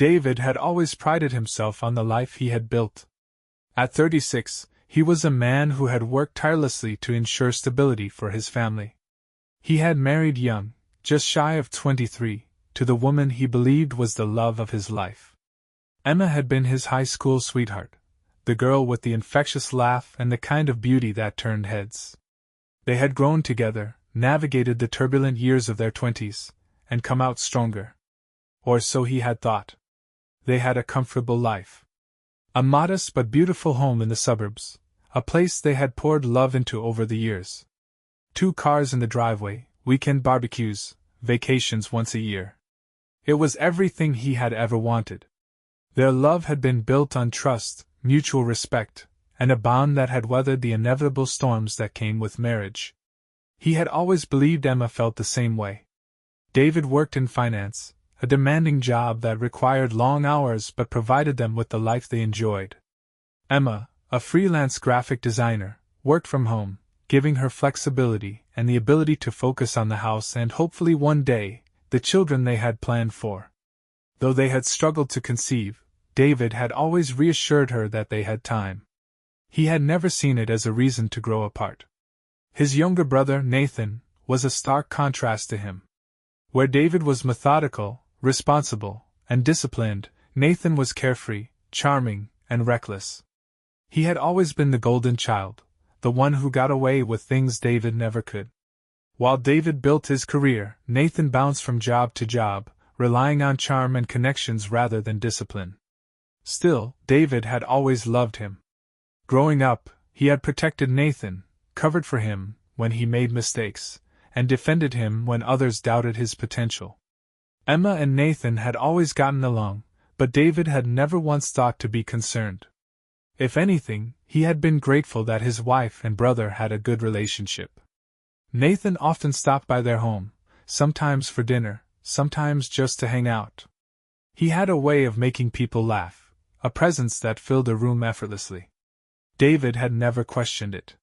David had always prided himself on the life he had built. At 36, he was a man who had worked tirelessly to ensure stability for his family. He had married young, just shy of 23, to the woman he believed was the love of his life. Emma had been his high school sweetheart, the girl with the infectious laugh and the kind of beauty that turned heads. They had grown together, navigated the turbulent years of their 20s, and come out stronger. Or so he had thought. They had a comfortable life. A modest but beautiful home in the suburbs, a place they had poured love into over the years. 2 cars in the driveway, weekend barbecues, vacations once a year. It was everything he had ever wanted. Their love had been built on trust, mutual respect, and a bond that had weathered the inevitable storms that came with marriage. He had always believed Emma felt the same way. David worked in finance, a demanding job that required long hours but provided them with the life they enjoyed. Emma, a freelance graphic designer, worked from home, giving her flexibility and the ability to focus on the house and hopefully one day, the children they had planned for. Though they had struggled to conceive, David had always reassured her that they had time. He had never seen it as a reason to grow apart. His younger brother, Nathan, was a stark contrast to him. Where David was methodical, responsible, and disciplined, Nathan was carefree, charming, and reckless. He had always been the golden child, the one who got away with things David never could. While David built his career, Nathan bounced from job to job, relying on charm and connections rather than discipline. Still, David had always loved him. Growing up, he had protected Nathan, covered for him when he made mistakes, and defended him when others doubted his potential. Emma and Nathan had always gotten along, but David had never once thought to be concerned. If anything, he had been grateful that his wife and brother had a good relationship. Nathan often stopped by their home, sometimes for dinner, sometimes just to hang out. He had a way of making people laugh, a presence that filled a room effortlessly. David had never questioned it.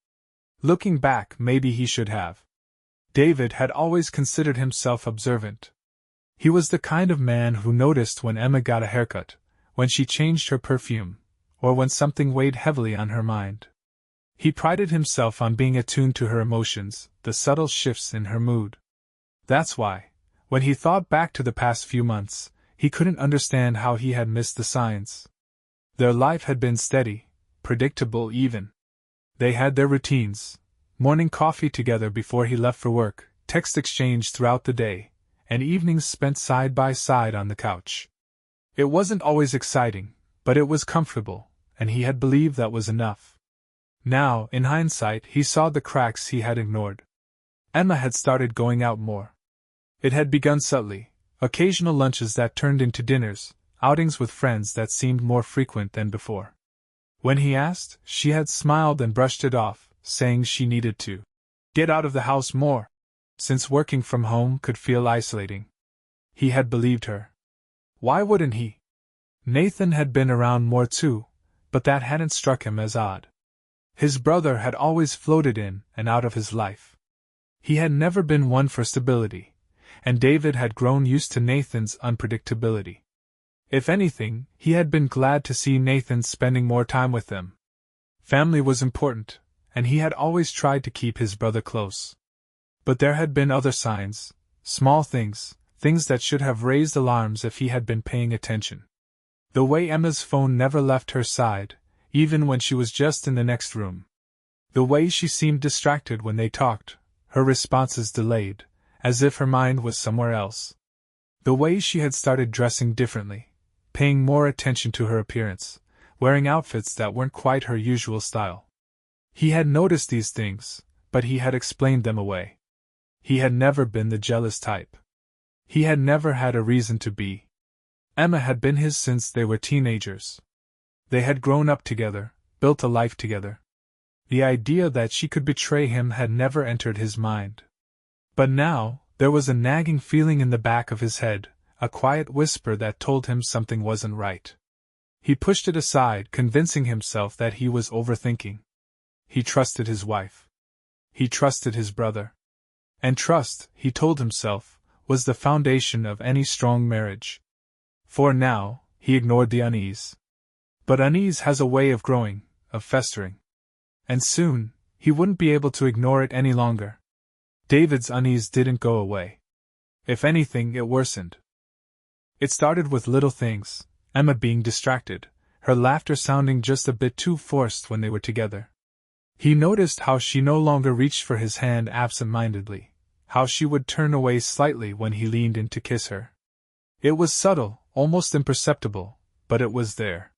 Looking back, maybe he should have. David had always considered himself observant. He was the kind of man who noticed when Emma got a haircut, when she changed her perfume, or when something weighed heavily on her mind. He prided himself on being attuned to her emotions, the subtle shifts in her mood. That's why, when he thought back to the past few months, he couldn't understand how he had missed the signs. Their life had been steady, predictable even. They had their routines, morning coffee together before he left for work, text exchange throughout the day, and evenings spent side by side on the couch. It wasn't always exciting, but it was comfortable, and he had believed that was enough. Now, in hindsight, he saw the cracks he had ignored. Emma had started going out more. It had begun subtly, occasional lunches that turned into dinners, outings with friends that seemed more frequent than before. When he asked, she had smiled and brushed it off, saying she needed to get out of the house more, since working from home could feel isolating. He had believed her. Why wouldn't he? Nathan had been around more too, but that hadn't struck him as odd. His brother had always floated in and out of his life. He had never been one for stability, and David had grown used to Nathan's unpredictability. If anything, he had been glad to see Nathan spending more time with them. Family was important, and he had always tried to keep his brother close. But there had been other signs, small things that should have raised alarms if he had been paying attention. The way Emma's phone never left her side, even when she was just in the next room. The way she seemed distracted when they talked, her responses delayed, as if her mind was somewhere else. The way she had started dressing differently, paying more attention to her appearance, wearing outfits that weren't quite her usual style. He had noticed these things, but he had explained them away. He had never been the jealous type. He had never had a reason to be. Emma had been his since they were teenagers. They had grown up together, built a life together. The idea that she could betray him had never entered his mind. But now, there was a nagging feeling in the back of his head, a quiet whisper that told him something wasn't right. He pushed it aside, convincing himself that he was overthinking. He trusted his wife. He trusted his brother. And trust, he told himself, was the foundation of any strong marriage. For now, he ignored the unease. But unease has a way of growing, of festering. And soon, he wouldn't be able to ignore it any longer. David's unease didn't go away. If anything, it worsened. It started with little things, Emma being distracted, her laughter sounding just a bit too forced when they were together. He noticed how she no longer reached for his hand absent-mindedly, how she would turn away slightly when he leaned in to kiss her. It was subtle, almost imperceptible, but it was there.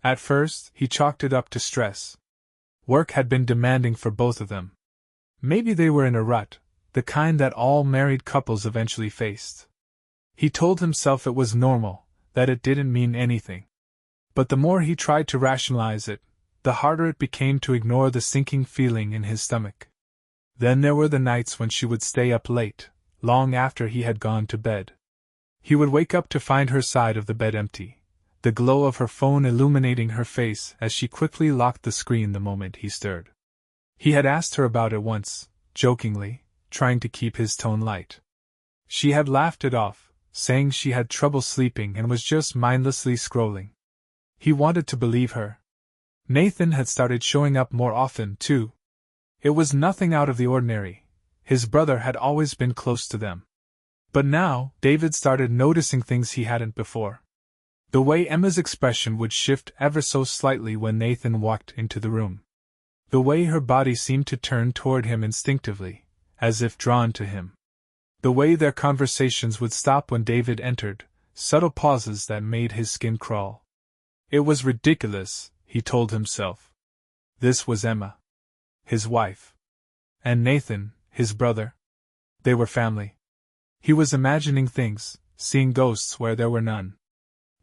At first, he chalked it up to stress. Work had been demanding for both of them. Maybe they were in a rut, the kind that all married couples eventually faced. He told himself it was normal, that it didn't mean anything. But the more he tried to rationalize it, the harder it became to ignore the sinking feeling in his stomach. Then there were the nights when she would stay up late, long after he had gone to bed. He would wake up to find her side of the bed empty, the glow of her phone illuminating her face as she quickly locked the screen the moment he stirred. He had asked her about it once, jokingly, trying to keep his tone light. She had laughed it off, saying she had trouble sleeping and was just mindlessly scrolling. He wanted to believe her. Nathan had started showing up more often, too. It was nothing out of the ordinary. His brother had always been close to them. But now, David started noticing things he hadn't before. The way Emma's expression would shift ever so slightly when Nathan walked into the room. The way her body seemed to turn toward him instinctively, as if drawn to him. The way their conversations would stop when David entered, subtle pauses that made his skin crawl. It was ridiculous, he told himself. This was Emma. His wife. And Nathan, his brother. They were family. He was imagining things, seeing ghosts where there were none.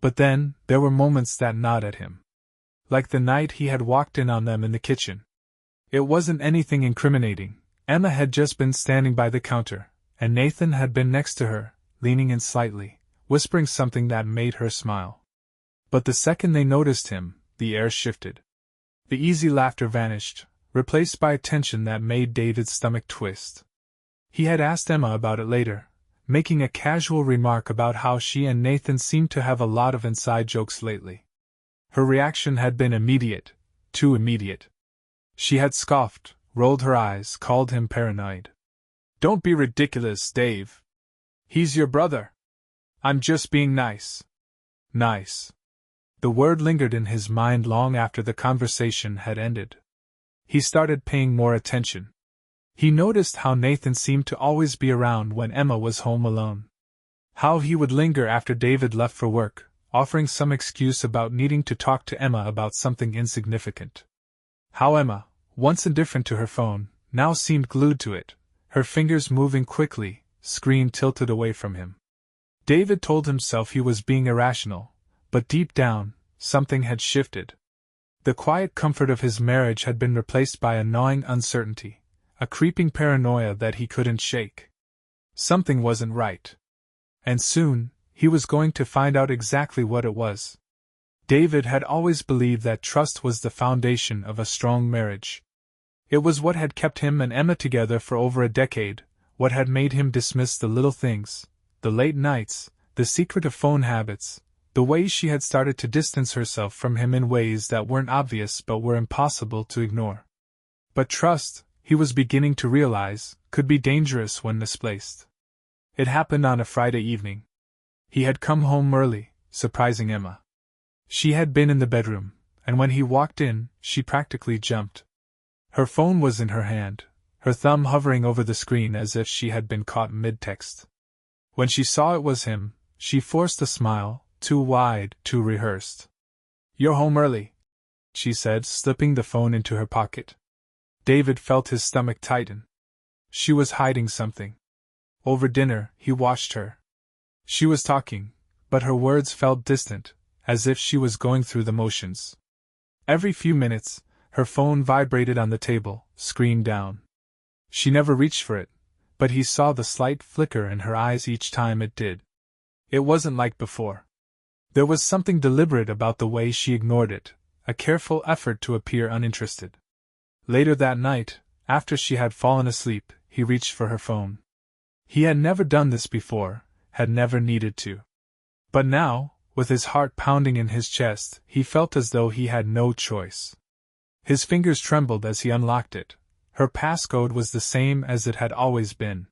But then, there were moments that gnawed at him. Like the night he had walked in on them in the kitchen. It wasn't anything incriminating. Emma had just been standing by the counter, and Nathan had been next to her, leaning in slightly, whispering something that made her smile. But the second they noticed him, the air shifted. The easy laughter vanished, replaced by a tension that made David's stomach twist. He had asked Emma about it later, making a casual remark about how she and Nathan seemed to have a lot of inside jokes lately. Her reaction had been immediate, too immediate. She had scoffed, rolled her eyes, called him paranoid. "Don't be ridiculous, Dave. He's your brother. I'm just being nice." Nice. The word lingered in his mind long after the conversation had ended. He started paying more attention. He noticed how Nathan seemed to always be around when Emma was home alone. How he would linger after David left for work, offering some excuse about needing to talk to Emma about something insignificant. How Emma, once indifferent to her phone, now seemed glued to it, her fingers moving quickly, screen tilted away from him. David told himself he was being irrational, but deep down, something had shifted. The quiet comfort of his marriage had been replaced by a gnawing uncertainty, a creeping paranoia that he couldn't shake. Something wasn't right. And soon, he was going to find out exactly what it was. David had always believed that trust was the foundation of a strong marriage. It was what had kept him and Emma together for over a decade, what had made him dismiss the little things, the late nights, the secretive phone habits, the way she had started to distance herself from him in ways that weren't obvious but were impossible to ignore. But trust, he was beginning to realize, could be dangerous when misplaced. It happened on a Friday evening. He had come home early, surprising Emma. She had been in the bedroom, and when he walked in, she practically jumped. Her phone was in her hand, her thumb hovering over the screen as if she had been caught mid-text. When she saw it was him, she forced a smile, too wide, too rehearsed. "You're home early," she said, slipping the phone into her pocket. David felt his stomach tighten. She was hiding something. Over dinner, he watched her. She was talking, but her words felt distant, as if she was going through the motions. Every few minutes, her phone vibrated on the table, screen down. She never reached for it, but he saw the slight flicker in her eyes each time it did. It wasn't like before. There was something deliberate about the way she ignored it, a careful effort to appear uninterested. Later that night, after she had fallen asleep, he reached for her phone. He had never done this before, had never needed to. But now, With his heart pounding in his chest, he felt as though he had no choice. His fingers trembled as he unlocked it. Her passcode was the same as it had always been.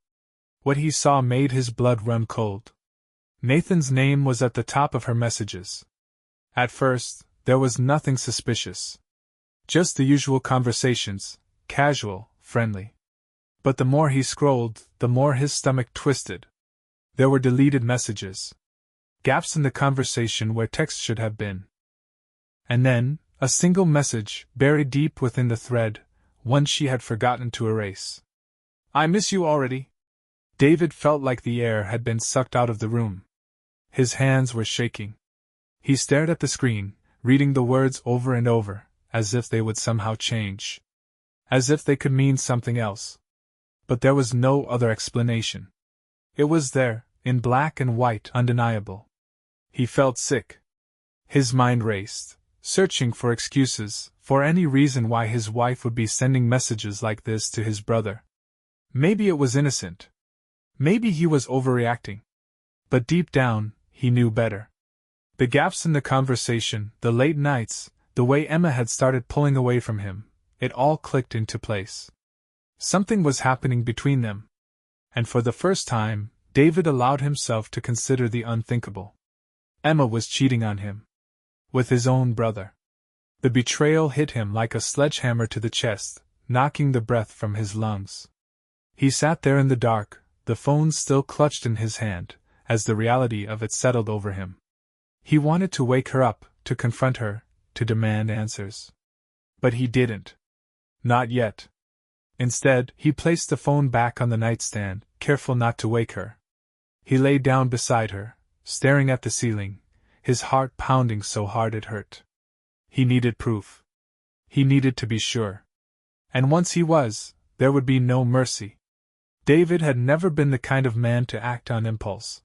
What he saw made his blood run cold. Nathan's name was at the top of her messages. At first, there was nothing suspicious. Just the usual conversations, casual, friendly. But the more he scrolled, the more his stomach twisted. There were deleted messages. Gaps in the conversation where text should have been. And then, a single message, buried deep within the thread, one she had forgotten to erase. "I miss you already." David felt like the air had been sucked out of the room. His hands were shaking. He stared at the screen, reading the words over and over, as if they would somehow change. As if they could mean something else. But there was no other explanation. It was there, in black and white, undeniable. He felt sick. His mind raced, searching for excuses, for any reason why his wife would be sending messages like this to his brother. Maybe it was innocent. Maybe he was overreacting. But deep down, he knew better. The gaps in the conversation, the late nights, the way Emma had started pulling away from him, it all clicked into place. Something was happening between them. And for the first time, David allowed himself to consider the unthinkable. Emma was cheating on him. With his own brother. The betrayal hit him like a sledgehammer to the chest, knocking the breath from his lungs. He sat there in the dark, the phone still clutched in his hand, as the reality of it settled over him. He wanted to wake her up, to confront her, to demand answers. But he didn't. Not yet. Instead, he placed the phone back on the nightstand, careful not to wake her. He lay down beside her, staring at the ceiling, his heart pounding so hard it hurt. He needed proof. He needed to be sure. And once he was, there would be no mercy. David had never been the kind of man to act on impulse.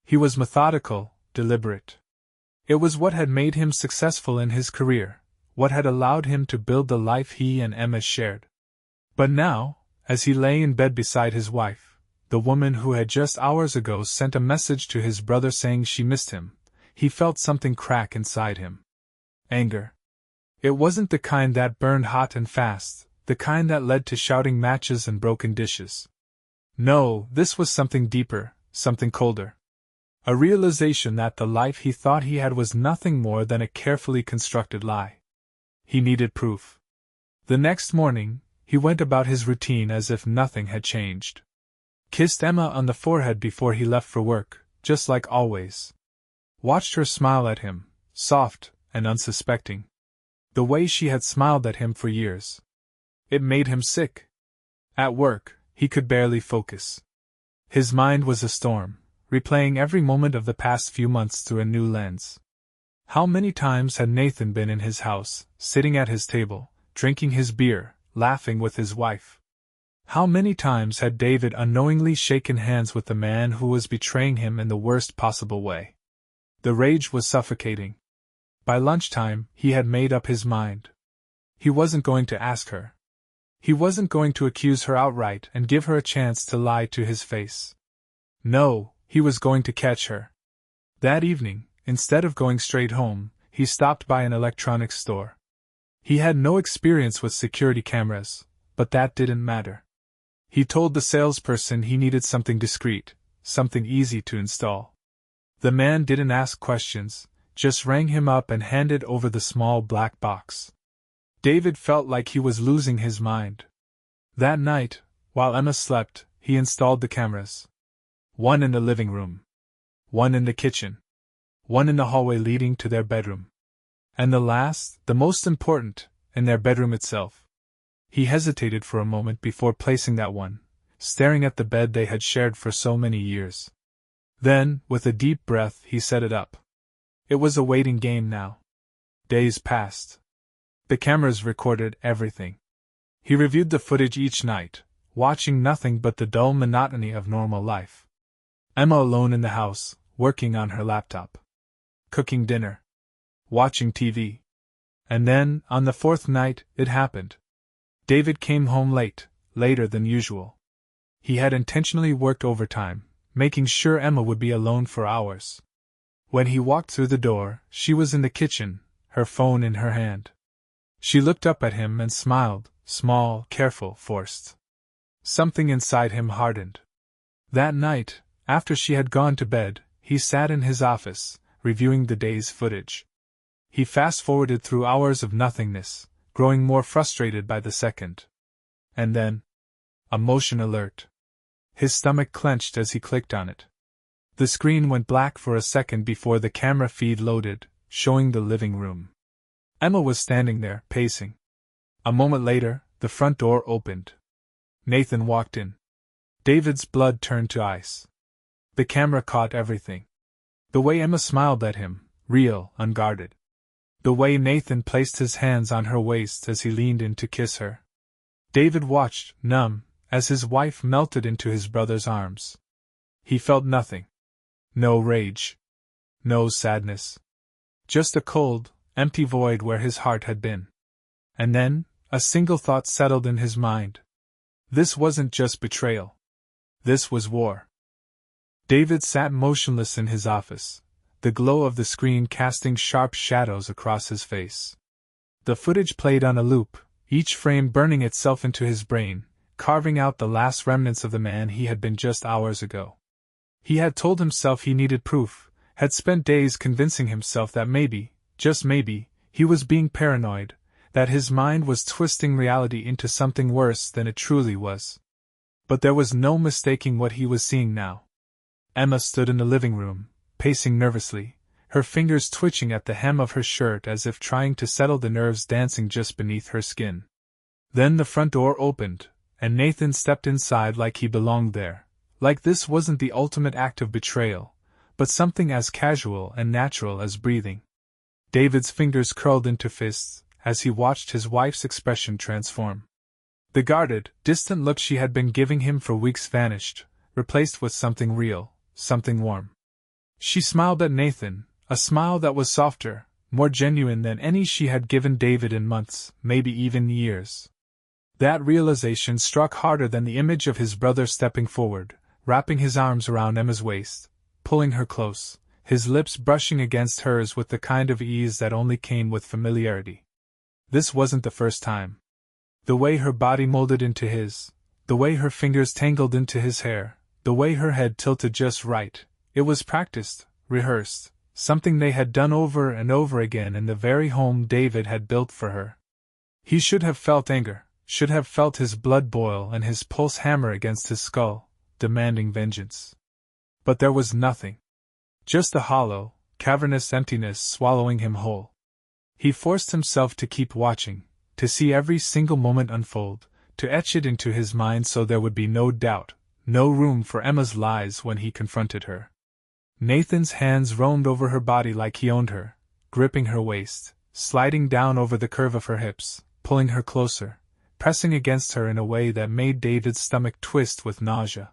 He was methodical, deliberate. It was what had made him successful in his career, what had allowed him to build the life he and Emma shared. But now, as he lay in bed beside his wife, the woman who had just hours ago sent a message to his brother saying she missed him, he felt something crack inside him. Anger. It wasn't the kind that burned hot and fast, the kind that led to shouting matches and broken dishes. No, this was something deeper, something colder. A realization that the life he thought he had was nothing more than a carefully constructed lie. He needed proof. The next morning, he went about his routine as if nothing had changed. Kissed Emma on the forehead before he left for work, just like always. Watched her smile at him, soft and unsuspecting. The way she had smiled at him for years. It made him sick. At work, he could barely focus. His mind was a storm, replaying every moment of the past few months through a new lens. How many times had Nathan been in his house, sitting at his table, drinking his beer, laughing with his wife? How many times had David unknowingly shaken hands with the man who was betraying him in the worst possible way? The rage was suffocating. By lunchtime, he had made up his mind. He wasn't going to ask her. He wasn't going to accuse her outright and give her a chance to lie to his face. No, he was going to catch her. That evening, instead of going straight home, he stopped by an electronics store. He had no experience with security cameras, but that didn't matter. He told the salesperson he needed something discreet, something easy to install. The man didn't ask questions, just rang him up and handed over the small black box. David felt like he was losing his mind. That night, while Emma slept, he installed the cameras. One in the living room. One in the kitchen. One in the hallway leading to their bedroom. And the last, the most important, in their bedroom itself. He hesitated for a moment before placing that one, staring at the bed they had shared for so many years. Then, with a deep breath, he set it up. It was a waiting game now. Days passed. The cameras recorded everything. He reviewed the footage each night, watching nothing but the dull monotony of normal life. Emma alone in the house, working on her laptop. Cooking dinner. Watching TV. And then, on the fourth night, it happened. David came home late, later than usual. He had intentionally worked overtime, making sure Emma would be alone for hours. When he walked through the door, she was in the kitchen, her phone in her hand. She looked up at him and smiled, small, careful, forced. Something inside him hardened. That night, after she had gone to bed, he sat in his office, reviewing the day's footage. He fast-forwarded through hours of nothingness, growing more frustrated by the second. And then, a motion alert. His stomach clenched as he clicked on it. The screen went black for a second before the camera feed loaded, showing the living room. Emma was standing there, pacing. A moment later, the front door opened. Nathan walked in. David's blood turned to ice. The camera caught everything. The way Emma smiled at him, real, unguarded. The way Nathan placed his hands on her waist as he leaned in to kiss her. David watched, numb, as his wife melted into his brother's arms. He felt nothing. No rage. No sadness. Just a cold, empty void where his heart had been. And then, a single thought settled in his mind. This wasn't just betrayal. This was war. David sat motionless in his office, the glow of the screen casting sharp shadows across his face. The footage played on a loop, each frame burning itself into his brain, carving out the last remnants of the man he had been just hours ago. He had told himself he needed proof, had spent days convincing himself that maybe, just maybe, he was being paranoid, that his mind was twisting reality into something worse than it truly was. But there was no mistaking what he was seeing now. Emma stood in the living room, pacing nervously, her fingers twitching at the hem of her shirt as if trying to settle the nerves dancing just beneath her skin. Then the front door opened, and Nathan stepped inside like he belonged there, like this wasn't the ultimate act of betrayal, but something as casual and natural as breathing. David's fingers curled into fists as he watched his wife's expression transform. The guarded, distant look she had been giving him for weeks vanished, replaced with something real, something warm. She smiled at Nathan, a smile that was softer, more genuine than any she had given David in months, maybe even years. That realization struck harder than the image of his brother stepping forward, wrapping his arms around Emma's waist, pulling her close, his lips brushing against hers with the kind of ease that only came with familiarity. This wasn't the first time. The way her body molded into his, the way her fingers tangled into his hair, the way her head tilted just right, it was practiced, rehearsed, something they had done over and over again in the very home David had built for her. He should have felt anger, should have felt his blood boil and his pulse hammer against his skull, demanding vengeance. But there was nothing. Just a hollow, cavernous emptiness swallowing him whole. He forced himself to keep watching, to see every single moment unfold, to etch it into his mind so there would be no doubt, no room for Emma's lies when he confronted her. Nathan's hands roamed over her body like he owned her, gripping her waist, sliding down over the curve of her hips, pulling her closer, pressing against her in a way that made David's stomach twist with nausea.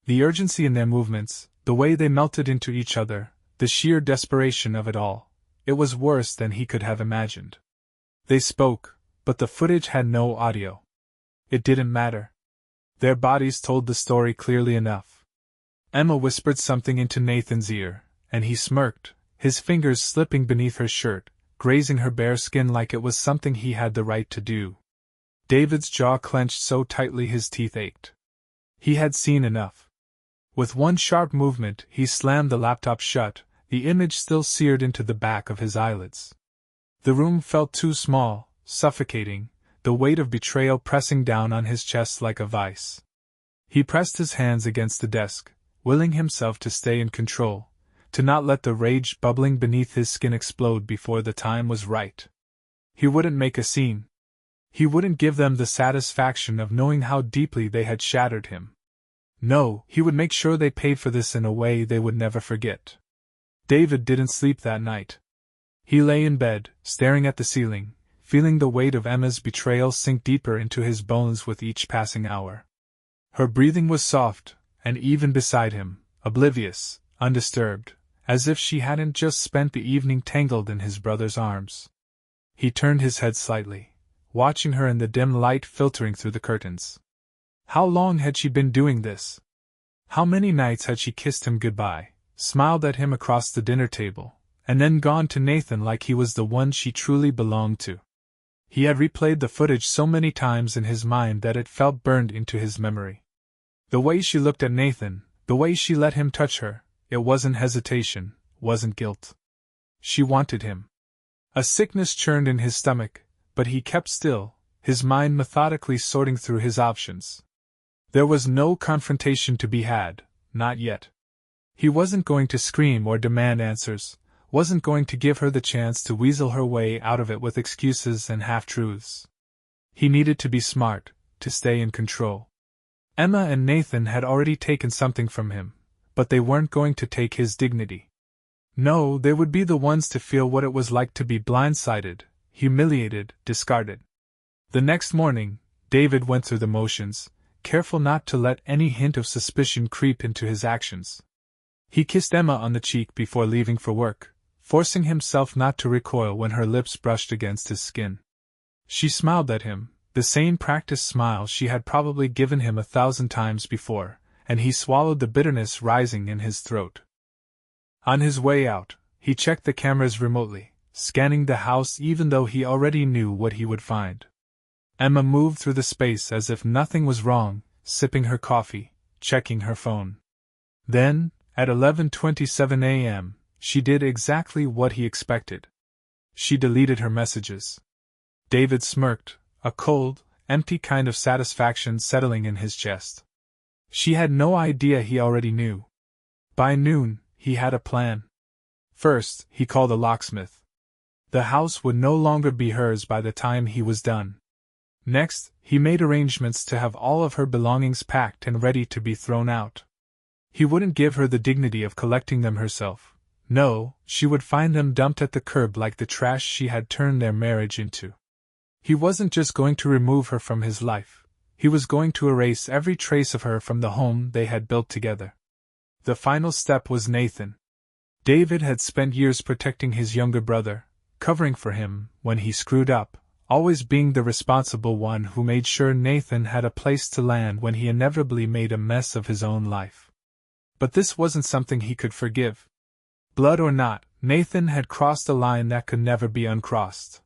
The urgency in their movements, the way they melted into each other, the sheer desperation of it all, it was worse than he could have imagined. They spoke, but the footage had no audio. It didn't matter. Their bodies told the story clearly enough. Emma whispered something into Nathan's ear, and he smirked, his fingers slipping beneath her shirt, grazing her bare skin like it was something he had the right to do. David's jaw clenched so tightly his teeth ached. He had seen enough. With one sharp movement, he slammed the laptop shut, the image still seared into the back of his eyelids. The room felt too small, suffocating, the weight of betrayal pressing down on his chest like a vice. He pressed his hands against the desk, willing himself to stay in control, to not let the rage bubbling beneath his skin explode before the time was right. He wouldn't make a scene. He wouldn't give them the satisfaction of knowing how deeply they had shattered him. No, he would make sure they paid for this in a way they would never forget. David didn't sleep that night. He lay in bed, staring at the ceiling, feeling the weight of Emma's betrayal sink deeper into his bones with each passing hour. Her breathing was soft, and even beside him, oblivious, undisturbed, as if she hadn't just spent the evening tangled in his brother's arms. He turned his head slightly, watching her in the dim light filtering through the curtains. How long had she been doing this? How many nights had she kissed him goodbye, smiled at him across the dinner table, and then gone to Nathan like he was the one she truly belonged to. He had replayed the footage so many times in his mind that it felt burned into his memory. The way she looked at Nathan, the way she let him touch her, it wasn't hesitation, wasn't guilt. She wanted him. A sickness churned in his stomach, but he kept still, his mind methodically sorting through his options. There was no confrontation to be had, not yet. He wasn't going to scream or demand answers, wasn't going to give her the chance to weasel her way out of it with excuses and half-truths. He needed to be smart, to stay in control. Emma and Nathan had already taken something from him, but they weren't going to take his dignity. No, they would be the ones to feel what it was like to be blindsided, humiliated, discarded. The next morning, David went through the motions, careful not to let any hint of suspicion creep into his actions. He kissed Emma on the cheek before leaving for work, forcing himself not to recoil when her lips brushed against his skin. She smiled at him, the same practiced smile she had probably given him 1,000 times before, and he swallowed the bitterness rising in his throat. On his way out, he checked the cameras remotely, scanning the house even though he already knew what he would find. Emma moved through the space as if nothing was wrong, sipping her coffee, checking her phone. Then, at 11:27 a.m., she did exactly what he expected. She deleted her messages. David smirked, a cold, empty kind of satisfaction settling in his chest. She had no idea he already knew. By noon, he had a plan. First, he called a locksmith. The house would no longer be hers by the time he was done. Next, he made arrangements to have all of her belongings packed and ready to be thrown out. He wouldn't give her the dignity of collecting them herself. No, she would find them dumped at the curb like the trash she had turned their marriage into. He wasn't just going to remove her from his life, he was going to erase every trace of her from the home they had built together. The final step was Nathan. David had spent years protecting his younger brother, covering for him when he screwed up, always being the responsible one who made sure Nathan had a place to land when he inevitably made a mess of his own life. But this wasn't something he could forgive. Blood or not, Nathan had crossed a line that could never be uncrossed.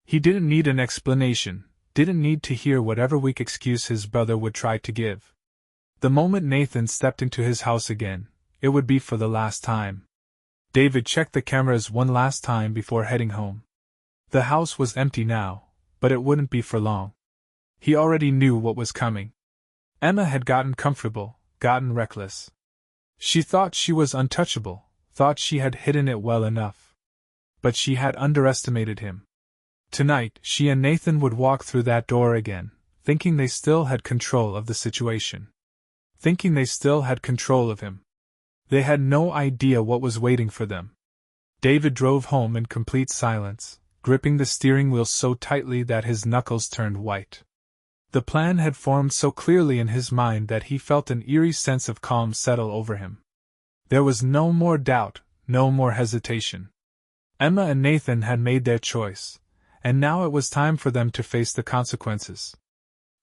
He didn't need an explanation, didn't need to hear whatever weak excuse his brother would try to give. The moment Nathan stepped into his house again, it would be for the last time. David checked the cameras one last time before heading home. The house was empty now, but it wouldn't be for long. He already knew what was coming. Emma had gotten comfortable, gotten reckless. She thought she was untouchable, thought she had hidden it well enough. But she had underestimated him. Tonight, she and Nathan would walk through that door again, thinking they still had control of the situation. Thinking they still had control of him. They had no idea what was waiting for them. David drove home in complete silence, gripping the steering wheel so tightly that his knuckles turned white. The plan had formed so clearly in his mind that he felt an eerie sense of calm settle over him. There was no more doubt, no more hesitation. Emma and Nathan had made their choice, and now it was time for them to face the consequences.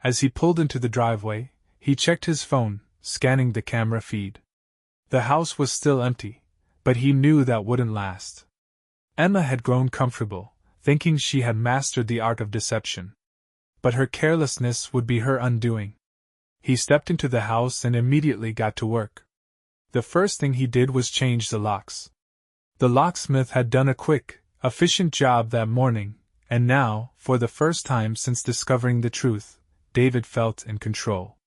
As he pulled into the driveway, he checked his phone, scanning the camera feed. The house was still empty, but he knew that wouldn't last. Emma had grown comfortable, thinking she had mastered the art of deception. But her carelessness would be her undoing. He stepped into the house and immediately got to work. The first thing he did was change the locks. The locksmith had done a quick, efficient job that morning, and now, for the first time since discovering the truth, David felt in control.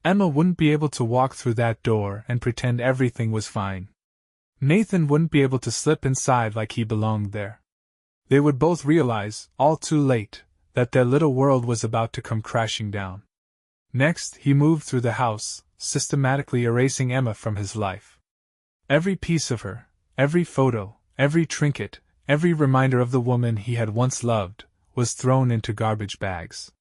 Emma wouldn't be able to walk through that door and pretend everything was fine. Nathan wouldn't be able to slip inside like he belonged there. They would both realize, all too late, that their little world was about to come crashing down. Next, he moved through the house, systematically erasing Emma from his life. Every piece of her, every photo, every trinket, every reminder of the woman he had once loved, was thrown into garbage bags.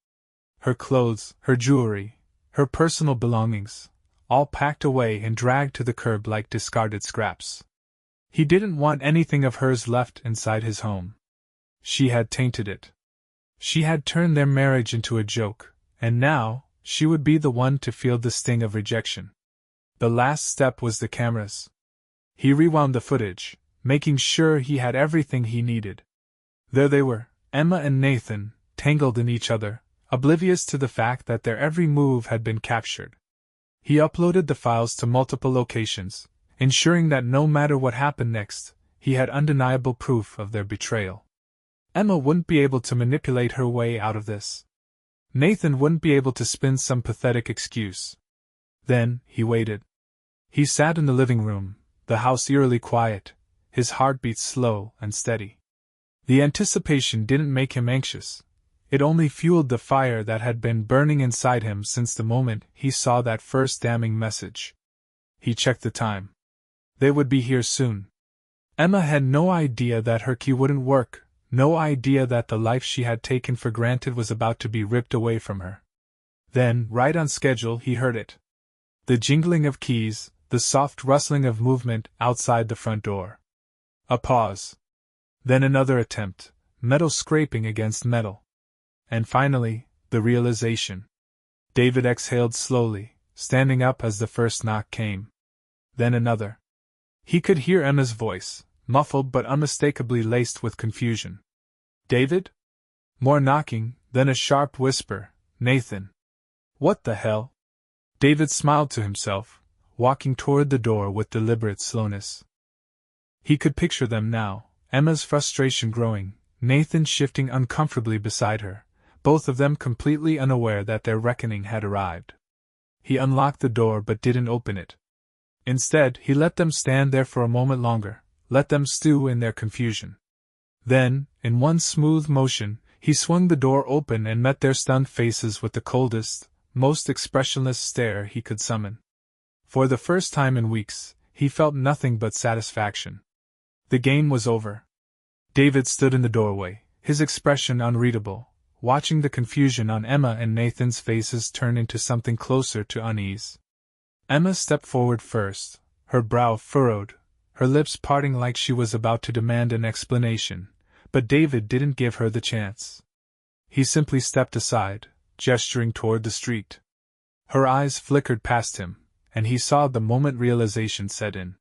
Her clothes, her jewelry, her personal belongings, all packed away and dragged to the curb like discarded scraps. He didn't want anything of hers left inside his home. She had tainted it. She had turned their marriage into a joke, and now, she would be the one to feel the sting of rejection. The last step was the cameras. He rewound the footage, making sure he had everything he needed. There they were, Emma and Nathan, tangled in each other, oblivious to the fact that their every move had been captured. He uploaded the files to multiple locations, ensuring that no matter what happened next, he had undeniable proof of their betrayal. Emma wouldn't be able to manipulate her way out of this. Nathan wouldn't be able to spin some pathetic excuse. Then, he waited. He sat in the living room, the house eerily quiet, his heartbeat slow and steady. The anticipation didn't make him anxious. It only fueled the fire that had been burning inside him since the moment he saw that first damning message. He checked the time. They would be here soon. Emma had no idea that her key wouldn't work, no idea that the life she had taken for granted was about to be ripped away from her. Then, right on schedule, he heard it. The jingling of keys, the soft rustling of movement outside the front door. A pause. Then another attempt, metal scraping against metal. And finally, the realization. David exhaled slowly, standing up as the first knock came. Then another. He could hear Emma's voice, muffled but unmistakably laced with confusion. David? More knocking, then a sharp whisper, Nathan. What the hell? David smiled to himself, walking toward the door with deliberate slowness. He could picture them now, Emma's frustration growing, Nathan shifting uncomfortably beside her, both of them completely unaware that their reckoning had arrived. He unlocked the door but didn't open it. Instead, he let them stand there for a moment longer, let them stew in their confusion. Then, in one smooth motion, he swung the door open and met their stunned faces with the coldest, most expressionless stare he could summon. For the first time in weeks, he felt nothing but satisfaction. The game was over. David stood in the doorway, his expression unreadable, watching the confusion on Emma and Nathan's faces turn into something closer to unease. Emma stepped forward first, her brow furrowed, her lips parting like she was about to demand an explanation, but David didn't give her the chance. He simply stepped aside, gesturing toward the street. Her eyes flickered past him, and he saw the moment realization set in.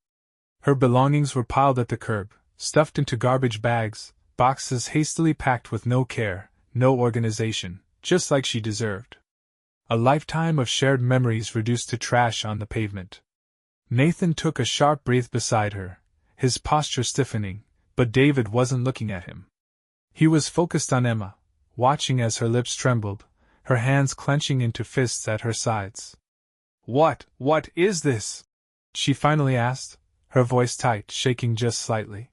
Her belongings were piled at the curb, stuffed into garbage bags, boxes hastily packed with no care, no organization, just like she deserved. A lifetime of shared memories reduced to trash on the pavement. Nathan took a sharp breath beside her, his posture stiffening, but David wasn't looking at him. He was focused on Emma, watching as her lips trembled, her hands clenching into fists at her sides. What is this? She finally asked, her voice tight, shaking just slightly.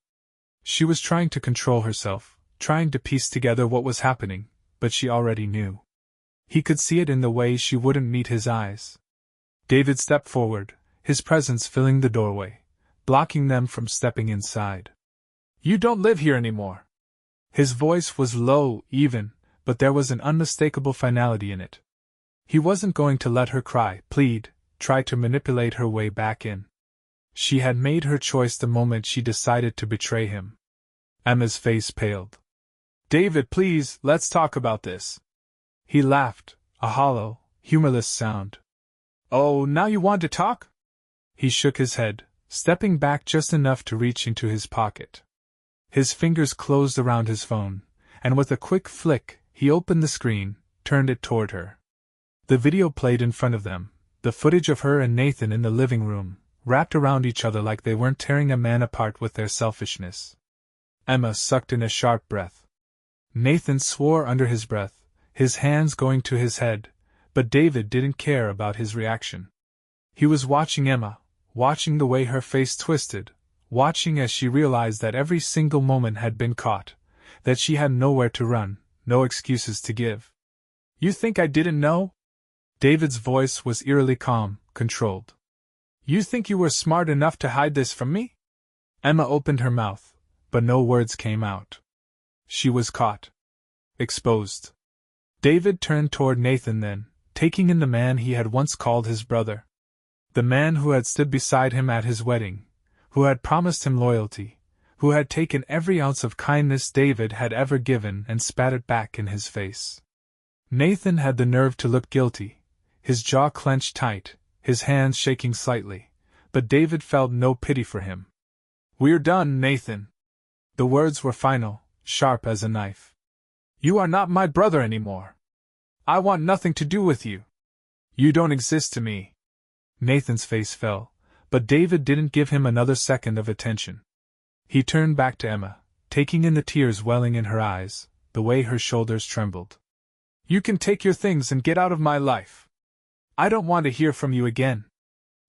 She was trying to control herself, trying to piece together what was happening, but she already knew. He could see it in the way she wouldn't meet his eyes. David stepped forward, his presence filling the doorway, blocking them from stepping inside. You don't live here anymore. His voice was low, even, but there was an unmistakable finality in it. He wasn't going to let her cry, plead, try to manipulate her way back in. She had made her choice the moment she decided to betray him. Emma's face paled. David, please, let's talk about this. He laughed, a hollow, humorless sound. Oh, now you want to talk? He shook his head, stepping back just enough to reach into his pocket. His fingers closed around his phone, and with a quick flick, he opened the screen, turned it toward her. The video played in front of them, the footage of her and Nathan in the living room, wrapped around each other like they weren't tearing a man apart with their selfishness. Emma sucked in a sharp breath. Nathan swore under his breath, his hands going to his head, but David didn't care about his reaction. He was watching Emma, watching the way her face twisted, watching as she realized that every single moment had been caught, that she had nowhere to run, no excuses to give. You think I didn't know? David's voice was eerily calm, controlled. You think you were smart enough to hide this from me? Emma opened her mouth, but no words came out. She was caught. Exposed. David turned toward Nathan then, taking in the man he had once called his brother. The man who had stood beside him at his wedding, who had promised him loyalty, who had taken every ounce of kindness David had ever given and spat it back in his face. Nathan had the nerve to look guilty, his jaw clenched tight, his hands shaking slightly, but David felt no pity for him. "We're done, Nathan." The words were final, sharp as a knife. "You are not my brother anymore. I want nothing to do with you. You don't exist to me." Nathan's face fell, but David didn't give him another second of attention. He turned back to Emma, taking in the tears welling in her eyes, the way her shoulders trembled. "You can take your things and get out of my life. I don't want to hear from you again.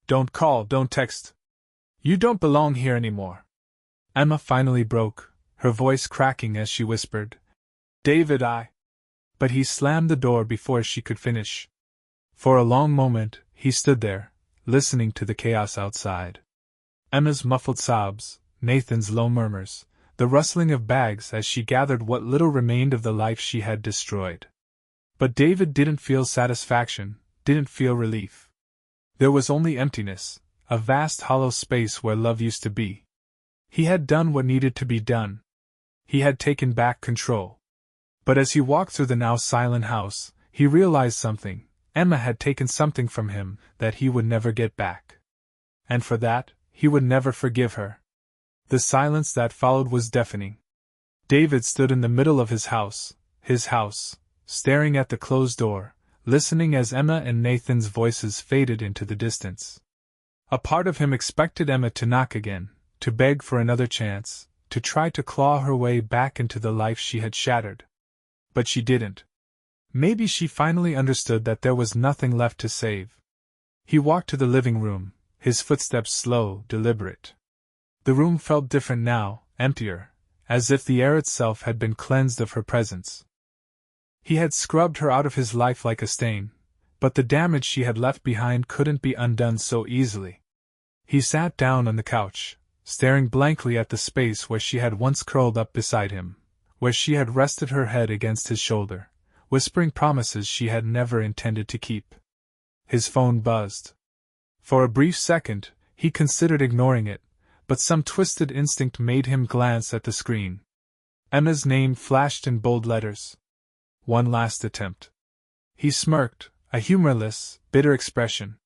Don't call, don't text. You don't belong here anymore." Emma finally broke, her voice cracking as she whispered, "David, But he slammed the door before she could finish. For a long moment, he stood there, listening to the chaos outside. Emma's muffled sobs, Nathan's low murmurs, the rustling of bags as she gathered what little remained of the life she had destroyed. But David didn't feel satisfaction, didn't feel relief. There was only emptiness, a vast hollow space where love used to be. He had done what needed to be done. He had taken back control. But as he walked through the now silent house, he realized something. Emma had taken something from him that he would never get back. And for that, he would never forgive her. The silence that followed was deafening. David stood in the middle of his house, staring at the closed door, listening as Emma and Nathan's voices faded into the distance. A part of him expected Emma to knock again, to beg for another chance, to try to claw her way back into the life she had shattered. But she didn't. Maybe she finally understood that there was nothing left to save. He walked to the living room, his footsteps slow, deliberate. The room felt different now, emptier, as if the air itself had been cleansed of her presence. He had scrubbed her out of his life like a stain, but the damage she had left behind couldn't be undone so easily. He sat down on the couch, staring blankly at the space where she had once curled up beside him, where she had rested her head against his shoulder, whispering promises she had never intended to keep. His phone buzzed. For a brief second, he considered ignoring it, but some twisted instinct made him glance at the screen. Emma's name flashed in bold letters. One last attempt. He smirked, a humorless, bitter expression.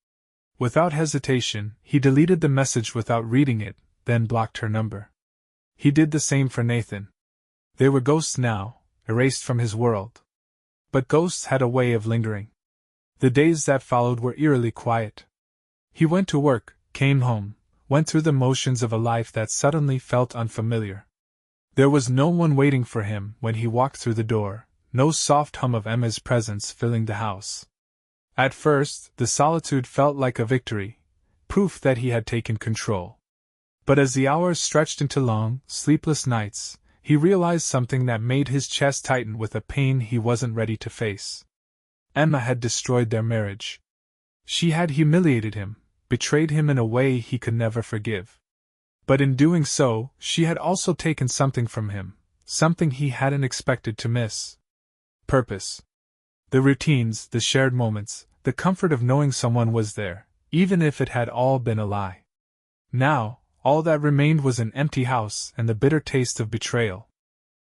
Without hesitation, he deleted the message without reading it, then blocked her number. He did the same for Nathan. They were ghosts now, erased from his world. But ghosts had a way of lingering. The days that followed were eerily quiet. He went to work, came home, went through the motions of a life that suddenly felt unfamiliar. There was no one waiting for him when he walked through the door, no soft hum of Emma's presence filling the house. At first, the solitude felt like a victory, proof that he had taken control. But as the hours stretched into long, sleepless nights, he realized something that made his chest tighten with a pain he wasn't ready to face. Emma had destroyed their marriage. She had humiliated him, betrayed him in a way he could never forgive. But in doing so, she had also taken something from him, something he hadn't expected to miss. Purpose. The routines, the shared moments, the comfort of knowing someone was there, even if it had all been a lie. Now, all that remained was an empty house and the bitter taste of betrayal.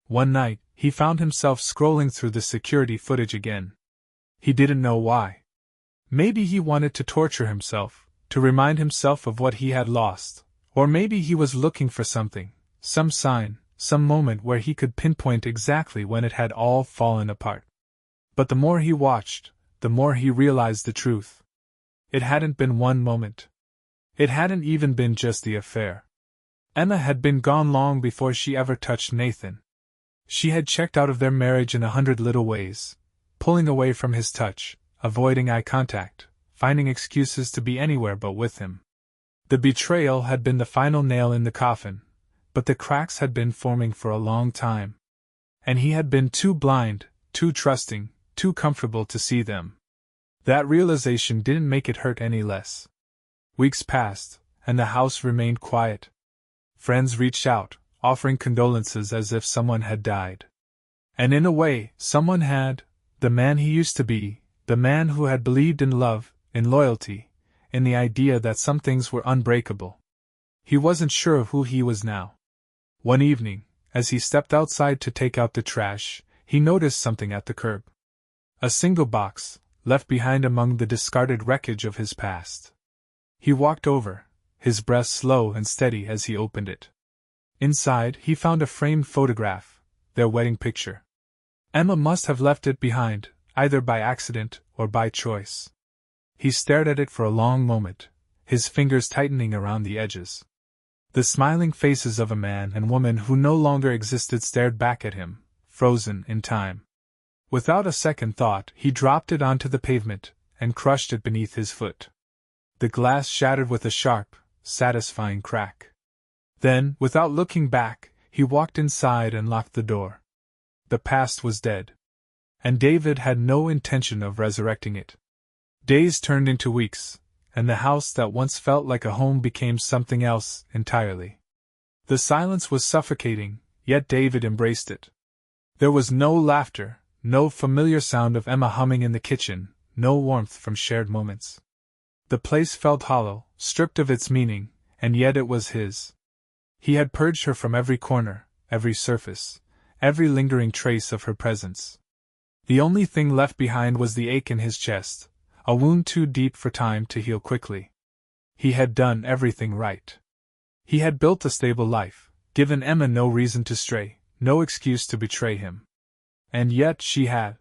One night, he found himself scrolling through the security footage again. He didn't know why. Maybe he wanted to torture himself, to remind himself of what he had lost, or maybe he was looking for something, some sign, some moment where he could pinpoint exactly when it had all fallen apart. But the more he watched, the more he realized the truth. It hadn't been one moment. It hadn't even been just the affair. Emma had been gone long before she ever touched Nathan. She had checked out of their marriage in 100 little ways, pulling away from his touch, avoiding eye contact, finding excuses to be anywhere but with him. The betrayal had been the final nail in the coffin, but the cracks had been forming for a long time. And he had been too blind, too trusting, too comfortable to see them. That realization didn't make it hurt any less. Weeks passed, and the house remained quiet. Friends reached out, offering condolences as if someone had died. And in a way, someone had, the man he used to be, the man who had believed in love, in loyalty, in the idea that some things were unbreakable. He wasn't sure of who he was now. One evening, as he stepped outside to take out the trash, he noticed something at the curb. A single box, left behind among the discarded wreckage of his past. He walked over, his breath slow and steady as he opened it. Inside, he found a framed photograph, their wedding picture. Emma must have left it behind, either by accident or by choice. He stared at it for a long moment, his fingers tightening around the edges. The smiling faces of a man and woman who no longer existed stared back at him, frozen in time. Without a second thought, he dropped it onto the pavement and crushed it beneath his foot. The glass shattered with a sharp, satisfying crack. Then, without looking back, he walked inside and locked the door. The past was dead. And David had no intention of resurrecting it. Days turned into weeks, and the house that once felt like a home became something else entirely. The silence was suffocating, yet David embraced it. There was no laughter, no familiar sound of Emma humming in the kitchen, no warmth from shared moments. The place felt hollow, stripped of its meaning, and yet it was his. He had purged her from every corner, every surface, every lingering trace of her presence. The only thing left behind was the ache in his chest, a wound too deep for time to heal quickly. He had done everything right. He had built a stable life, given Emma no reason to stray, no excuse to betray him. And yet she had.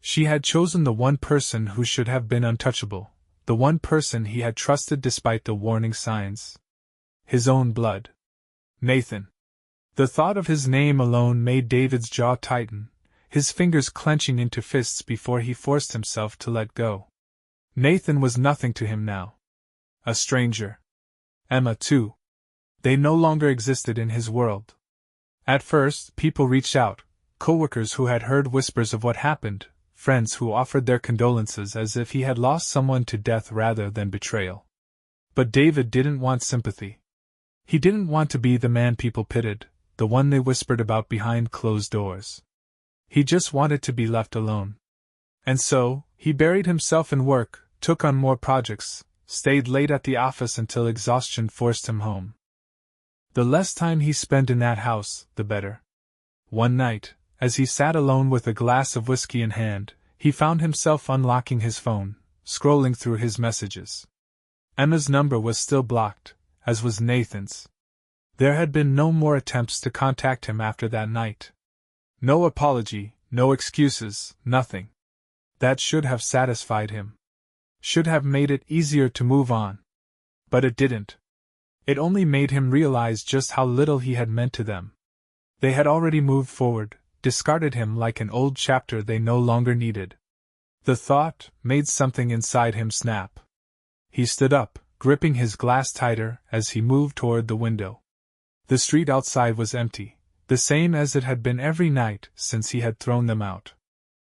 She had chosen the one person who should have been untouchable, the one person he had trusted despite the warning signs. His own blood. Nathan. The thought of his name alone made David's jaw tighten, his fingers clenching into fists before he forced himself to let go. Nathan was nothing to him now. A stranger. Emma, too. They no longer existed in his world. At first, people reached out, coworkers who had heard whispers of what happened, friends who offered their condolences as if he had lost someone to death rather than betrayal. But David didn't want sympathy. He didn't want to be the man people pitied, the one they whispered about behind closed doors. He just wanted to be left alone. And so, he buried himself in work, took on more projects, stayed late at the office until exhaustion forced him home. The less time he spent in that house, the better. One night, as he sat alone with a glass of whiskey in hand, he found himself unlocking his phone, scrolling through his messages. Emma's number was still blocked, as was Nathan's. There had been no more attempts to contact him after that night. No apology, no excuses, nothing. That should have satisfied him. Should have made it easier to move on. But it didn't. It only made him realize just how little he had meant to them. They had already moved forward, discarded him like an old chapter they no longer needed. The thought made something inside him snap. He stood up, gripping his glass tighter as he moved toward the window. The street outside was empty, the same as it had been every night since he had thrown them out.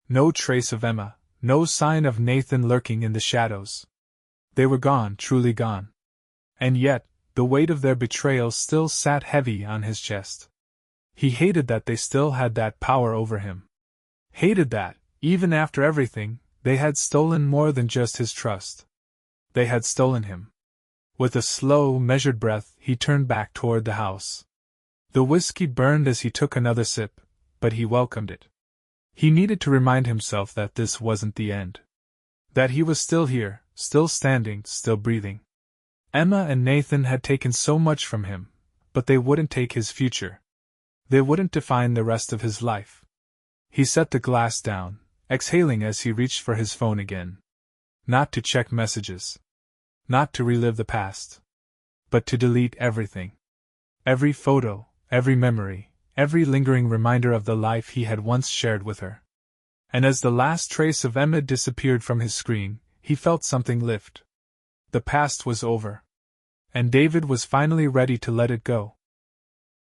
No trace of Emma, no sign of Nathan lurking in the shadows. They were gone, truly gone. And yet, the weight of their betrayal still sat heavy on his chest. He hated that they still had that power over him. Hated that, even after everything, they had stolen more than just his trust. They had stolen him. With a slow, measured breath, he turned back toward the house. The whiskey burned as he took another sip, but he welcomed it. He needed to remind himself that this wasn't the end. That he was still here, still standing, still breathing. Emma and Nathan had taken so much from him, but they wouldn't take his future. They wouldn't define the rest of his life. He set the glass down, exhaling as he reached for his phone again. Not to check messages. Not to relive the past. But to delete everything. Every photo, every memory, every lingering reminder of the life he had once shared with her. And as the last trace of Emma disappeared from his screen, he felt something lift. The past was over. And David was finally ready to let it go.